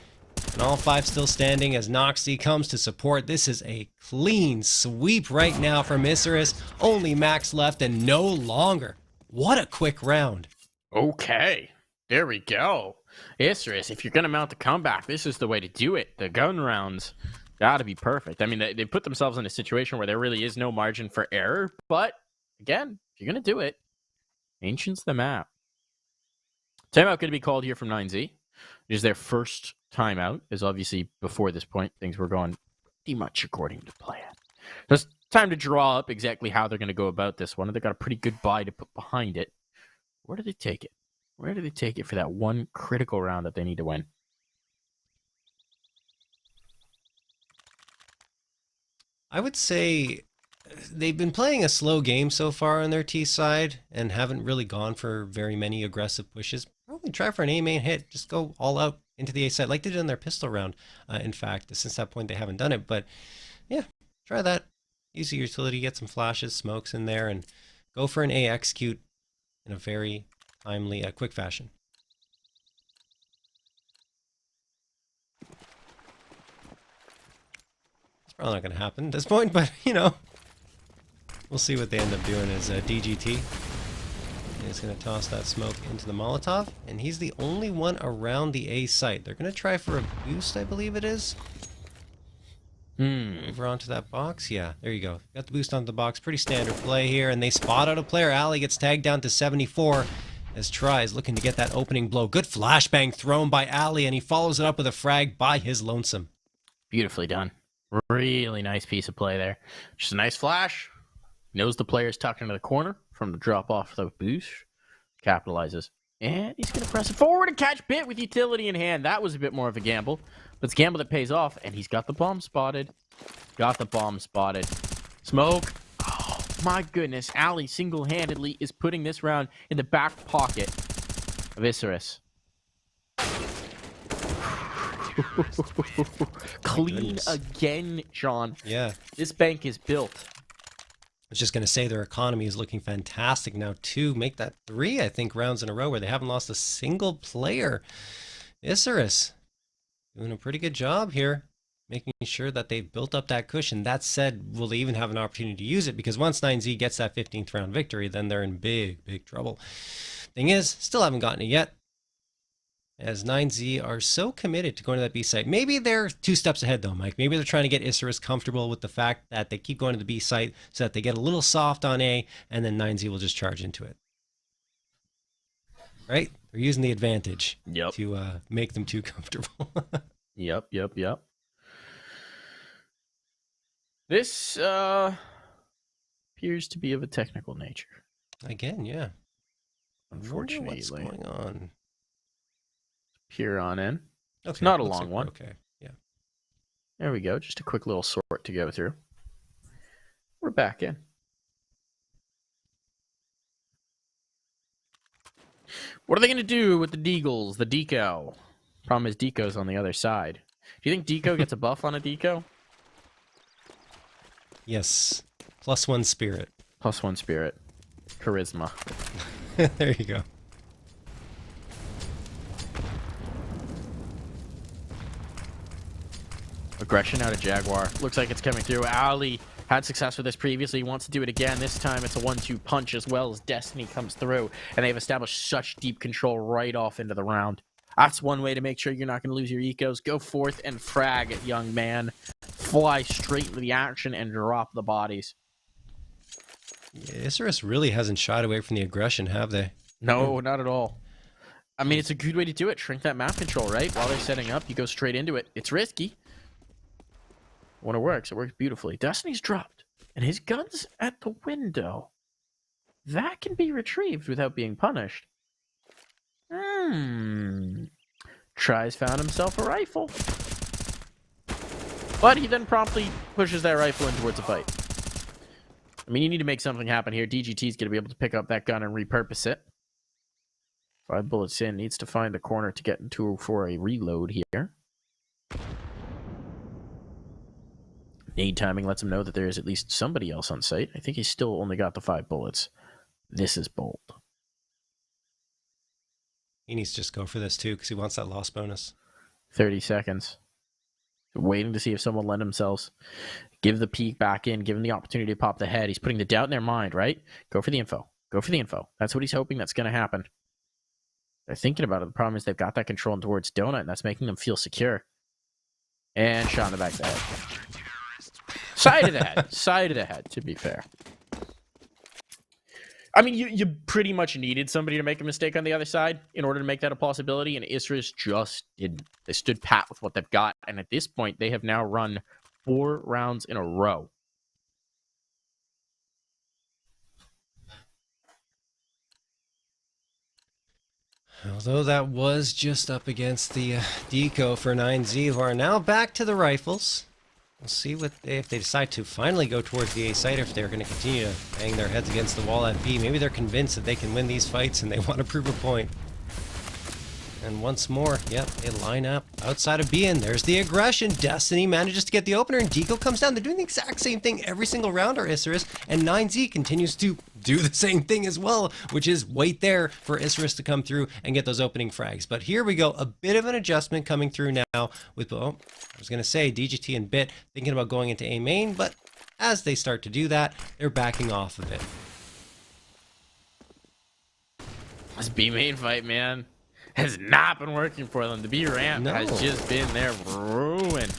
And all 5 still standing as Noxy comes to support. This is a clean sweep right now from Isurus. Only Max left and no longer. What a quick round. Okay, there we go. Isurus, if you're going to mount the comeback, this is the way to do it. The gun rounds got to be perfect. I mean, they put themselves in a situation where there really is no margin for error. But, again, if you're going to do it, Ancient's the map. Timeout going to be called here from 9Z. It is their first timeout, as obviously before this point, things were going pretty much according to plan. So it's time to draw up exactly how they're going to go about this one. They've got a pretty good buy to put behind it. Where do they take it? Where do they take it for that one critical round that they need to win? I would say they've been playing a slow game so far on their T side and haven't really gone for very many aggressive pushes. Probably try for an A main hit. Just go all out into the A side like they did in their pistol round. In fact, since that point they haven't done it. But yeah, try that. Use the utility, get some flashes, smokes in there, and go for an A execute in a very timely, quick fashion. It's probably not going to happen at this point, but you know, we'll see what they end up doing as DGT. He's going to toss that smoke into the Molotov, and he's the only one around the A site. They're going to try for a boost, I believe it is. Over onto that box. Yeah, there you go. Got the boost onto the box. Pretty standard play here, and they spot out a player. ALLE gets tagged down to 74 as Try is looking to get that opening blow. Good flashbang thrown by ALLE, and he follows it up with a frag by his lonesome. Beautifully done. Really nice piece of play there. Just a nice flash. Knows the player's tucked into the corner from the drop off the boost. Capitalizes. And he's going to press it forward and catch Bit with utility in hand. That was a bit more of a gamble. But it's a gamble that pays off. And he's got the bomb spotted. Got the bomb spotted. Smoke. Oh, my goodness. ALLE single-handedly is putting this round in the back pocket of Isurus. Clean again, Sean. Yeah. This bank is built. I was just going to say their economy is looking fantastic now, too. Make that 3, I think, rounds in a row where they haven't lost a single player. Isurus doing a pretty good job here, making sure that they've built up that cushion. That said, will they even have an opportunity to use it? Because once 9Z gets that 15th round victory, then they're in big, big trouble. Thing is, still haven't gotten it yet, as 9Z are so committed to going to that B site. Maybe they're 2 steps ahead, though, Mike. Maybe they're trying to get Isurus comfortable with the fact that they keep going to the B site so that they get a little soft on A, and then 9Z will just charge into it. Right? They're using the advantage to make them too comfortable. Yep. This appears to be of a technical nature. Again, yeah. Unfortunately. What's going on? Here on in. Okay, it's not a long one. Okay, yeah. There we go. Just a quick little sort to go through. We're back in. What are they going to do with the Deagles, the Deco? Problem is Deco's on the other side. Do you think Deco gets a buff on a Deco? Yes. +1 spirit. +1 spirit. Charisma. There you go. Aggression out of Jaguar. Looks like it's coming through. ALLE had success with this previously. He wants to do it again. This time it's a 1-2 punch as well as Destiny comes through. And they've established such deep control right off into the round. That's one way to make sure you're not going to lose your ecos. Go forth and frag it, young man. Fly straight into the action and drop the bodies. Yeah, Isurus really hasn't shied away from the aggression, have they? No, not at all. I mean, it's a good way to do it. Shrink that map control, right? While they're setting up, you go straight into it. It's risky. When it works beautifully. Destiny's dropped, and his gun's at the window. That can be retrieved without being punished. Try's found himself a rifle. But he then promptly pushes that rifle in towards a fight. I mean, you need to make something happen here. DGT's going to be able to pick up that gun and repurpose it. 5 bullets in. Needs to find the corner to get into for a reload here. Need timing lets him know that there is at least somebody else on site. I think he's still only got the 5 bullets. This is bold. He needs to just go for this too because he wants that loss bonus. 30 seconds. Waiting to see if someone lend themselves. Give the peek back in. Give him the opportunity to pop the head. He's putting the doubt in their mind, right? Go for the info. Go for the info. That's what he's hoping that's going to happen. They're thinking about it. The problem is they've got that control towards Donut, and that's making them feel secure. And shot in the back of the head. Side of the head. Side of the head, to be fair. I mean, you pretty much needed somebody to make a mistake on the other side in order to make that a possibility, and Isurus just didn't. They stood pat with what they've got, and at this point, they have now run 4 rounds in a row Although that was just up against the deco for 9Z, who are now back to the rifles. We'll see if they decide to finally go towards the A site, or if they're going to continue to bang their heads against the wall at B. Maybe they're convinced that they can win these fights and they want to prove a point. And once more, yep, they line up outside of B, and there's the aggression. Destiny manages to get the opener, and Deco comes down. They're doing the exact same thing every single round, our Isurus, and 9Z continues to do the same thing as well, which is wait there for Isurus to come through and get those opening frags. But here we go, a bit of an adjustment coming through now with, I was going to say, DGT and Bit thinking about going into A main, but as they start to do that, they're backing off of it. This B main fight, man, has not been working for them. The B ramp has just been their ruin.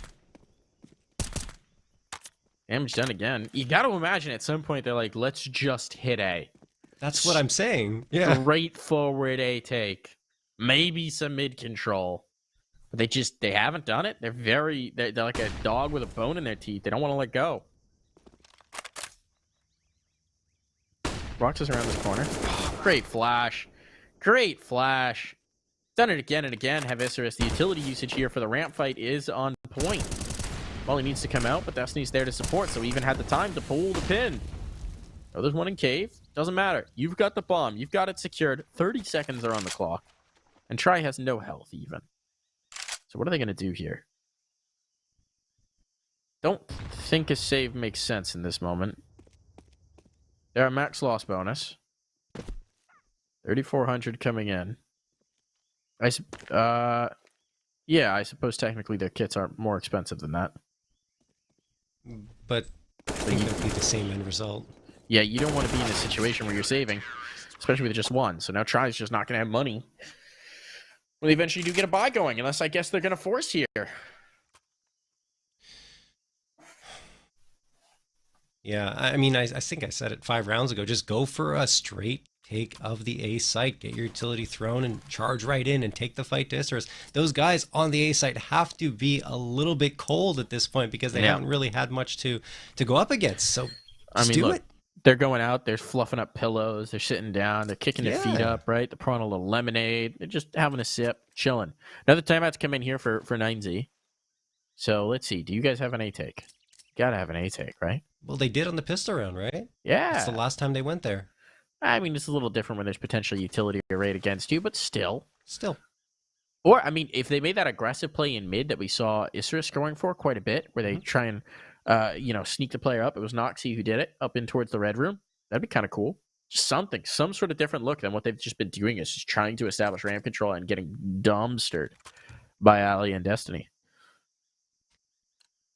Damage done again. You got to imagine at some point they're like, let's just hit A. That's what I'm saying. Yeah. Straightforward A take. Maybe some mid control. But they haven't done it. They're like a dog with a bone in their teeth. They don't want to let go. Rox is around this corner. Great flash. Great flash. Done it again and again, have Isurus. The utility usage here for the ramp fight is on point. Well, he needs to come out, but Destiny's there to support, so he even had the time to pull the pin. Oh, there's one in cave. Doesn't matter. You've got the bomb. You've got it secured. 30 seconds are on the clock. And Try has no health, even. So what are they going to do here? Don't think a save makes sense in this moment. They're a max loss bonus. 3,400 coming in. Yeah, I suppose technically their kits are more expensive than that. But I think it'll be the same end result. Yeah, you don't want to be in a situation where you're saving, especially with just one. So now Try's just not going to have money. Well, eventually do get a buy going, unless I guess they're going to force here. Yeah, I mean, I think I said it 5 rounds ago. Just go for a straight take of the A site, get your utility thrown and charge right in and take the fight to Isurus. Those guys on the A site have to be a little bit cold at this point because they haven't really had much to go up against. So just do it. They're going out, they're fluffing up pillows, they're sitting down, they're kicking their feet up, right? They're pouring a little lemonade, they're just having a sip, chilling. Another timeout come in here for 9Z. So let's see, do you guys have an A take? Gotta have an A take, right? Well, they did on the pistol round, right? Yeah. That's the last time they went there. I mean, it's a little different when there's potential utility arrayed against you, but still. Or, I mean, if they made that aggressive play in mid that we saw Isurus going for quite a bit, where they try and, sneak the player up. It was Noxie who did it, up in towards the red room. That'd be kind of cool. Just something, some sort of different look than what they've just been doing is just trying to establish ramp control and getting dumpstered by ALLE and Destiny.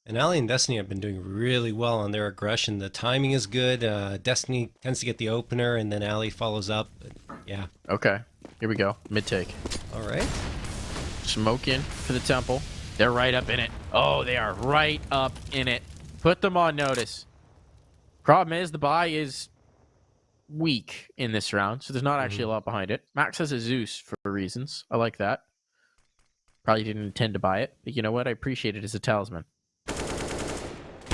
And ALLE and Destiny have been doing really well on their aggression. The timing is good. Destiny tends to get the opener, and then ALLE follows up. But yeah. Okay, here we go. Mid take. All right. Smoke in for the temple. They're right up in it. Oh, they are right up in it. Put them on notice. Problem is, the buy is weak in this round, so there's not actually a lot behind it. Max has a Zeus for reasons. I like that. Probably didn't intend to buy it, but you know what? I appreciate it as a talisman.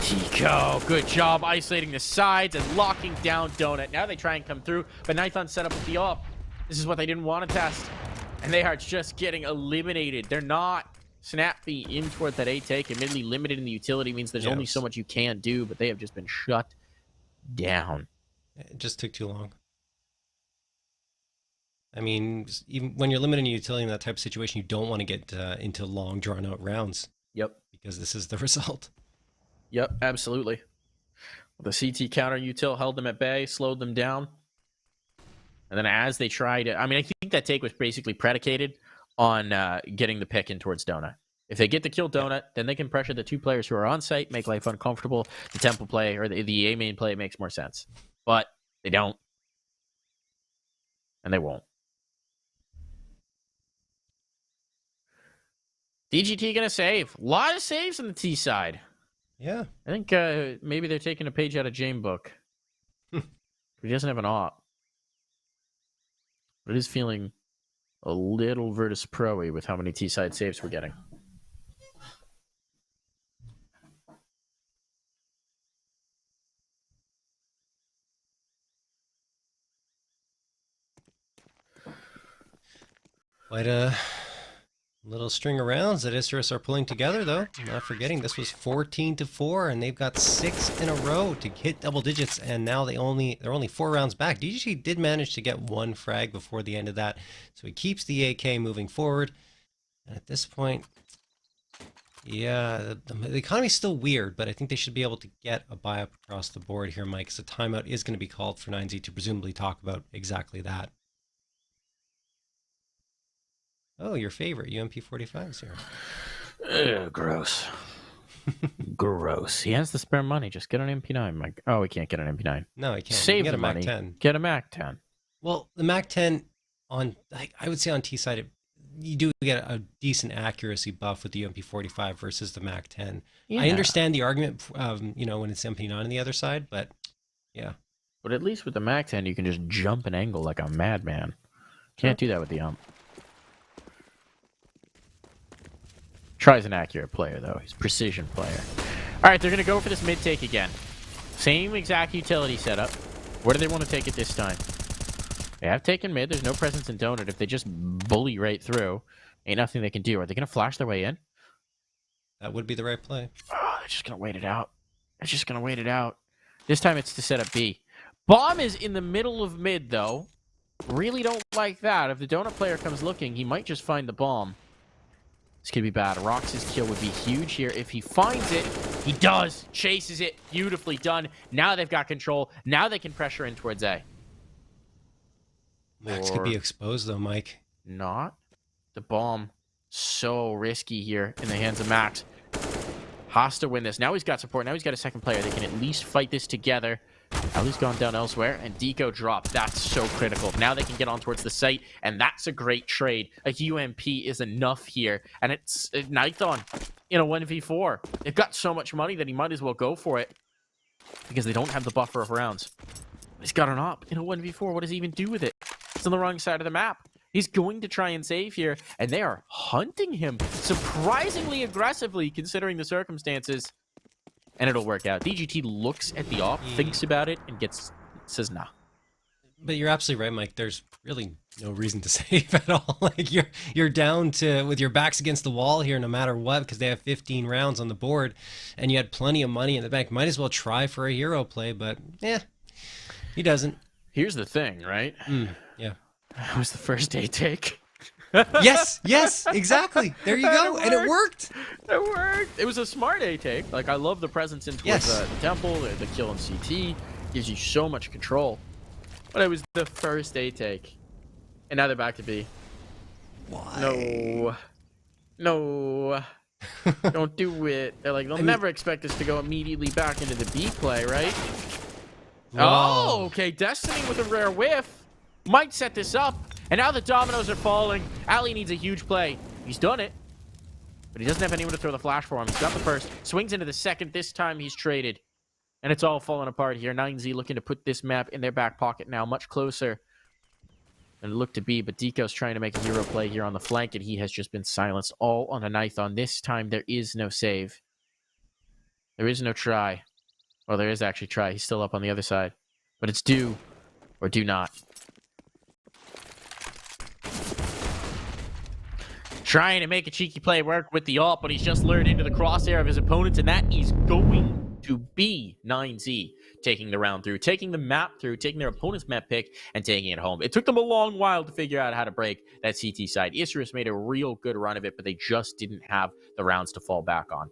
Tico, good job isolating the sides and locking down Donut. Now they try and come through, but Nithon set up with the op. This is what they didn't want to test. And they are just getting eliminated. They're not snappy in towards that A take. Admittedly, limited in the utility means there's only so much you can do, but they have just been shut down. It just took too long. I mean, even when you're limited in utility in that type of situation, you don't want to get into long, drawn-out rounds. Yep. Because this is the result. Yep, absolutely. The CT counter util held them at bay, slowed them down. And then as they tried to... I mean, I think that take was basically predicated on getting the pick in towards Donut. If they get to kill Donut, then they can pressure the two players who are on site, make life uncomfortable. The temple play or the A main play makes more sense. But they don't. And they won't. DGT gonna save. A lot of saves on the T side. Yeah. I think maybe they're taking a page out of Jane book. He doesn't have an op. But it is feeling a little Virtus Pro-y with how many T-side saves we're getting. Quite a little string of rounds that Isurus are pulling together, though. Not forgetting this was 14-4, and they've got 6 in a row to hit double digits, and now they're only 4 rounds back. DGT did manage to get 1 frag before the end of that, so he keeps the AK moving forward. And at this point, yeah, the economy's still weird, but I think they should be able to get a buy up across the board here, Mike. So timeout is going to be called for 9Z to presumably talk about exactly that. Oh, your favorite UMP45s here. Gross. Gross. He has the spare money. Just get an MP9, Mike. Oh, we can't get an MP9. No, I can't. Save get the a money. Mac 10. Get a Mac 10. Well, the Mac 10 on, I would say on T side, you do get a decent accuracy buff with the UMP45 versus the Mac 10. Yeah. I understand the argument, when it's MP9 on the other side, but yeah. But at least with the Mac 10, you can just jump an angle like a madman. Can't do that with the UMP. Tries an accurate player, though. He's a precision player. All right, they're going to go for this mid take again. Same exact utility setup. Where do they want to take it this time? They have taken mid. There's no presence in donut. If they just bully right through, ain't nothing they can do. Are they going to flash their way in? That would be the right play. Oh, they're just going to wait it out. They're just going to wait it out. This time it's to set up B. Bomb is in the middle of mid, though. Really don't like that. If the donut player comes looking, he might just find the bomb. This could be bad. Rox's kill would be huge here. If he finds it, he does. Chases it. Beautifully done. Now they've got control. Now they can pressure in towards A. Max could be exposed, though, Mike. Not. The bomb. So risky here in the hands of Max. Has to win this. Now he's got support. Now he's got a second player. They can at least fight this together. Allie's gone down elsewhere, and Deco dropped. That's so critical. Now they can get on towards the site, and that's a great trade. A UMP is enough here, and it's Nighthon in a 1v4. They've got so much money that he might as well go for it because they don't have the buffer of rounds. He's got an op in a 1v4. What does he even do with it? It's on the wrong side of the map. He's going to try and save here, and they are hunting him surprisingly aggressively considering the circumstances. And it'll work out. DGT looks at the op, thinks about it, and says nah. But you're absolutely right, Mike. There's really no reason to save at all. Like you're down to with your backs against the wall here, no matter what, because they have 15 rounds on the board, and you had plenty of money in the bank. Might as well try for a hero play, but yeah, he doesn't. Here's the thing, right? Yeah. It was the first A take. Yes, exactly. There you go. And it worked. It worked. It was a smart A take. Like, I love the presence in towards the temple, the kill in CT. Gives you so much control. But it was the first A take. And now they're back to B. Why? No. Don't do it. They're like, they'll never expect us to go immediately back into the B play, right? Wow. Oh, okay. Destiny with a rare whiff. Might set this up. And now the dominoes are falling. ALLE needs a huge play. He's done it. But he doesn't have anyone to throw the flash for him. He's got the first. Swings into the second. This time he's traded. And it's all falling apart here. 9Z looking to put this map in their back pocket now. Much closer than it looked to be. But Deco's trying to make a hero play here on the flank. And he has just been silenced all on a Nighthon. This time there is no save. There is no try. Well, there is actually try. He's still up on the other side. But it's do or do not. Trying to make a cheeky play work with the ult, but he's just lured into the crosshair of his opponents, and that is going to be 9Z taking the round through, taking the map through, taking their opponent's map pick, and taking it home. It took them a long while to figure out how to break that CT side. Isurus made a real good run of it, but they just didn't have the rounds to fall back on.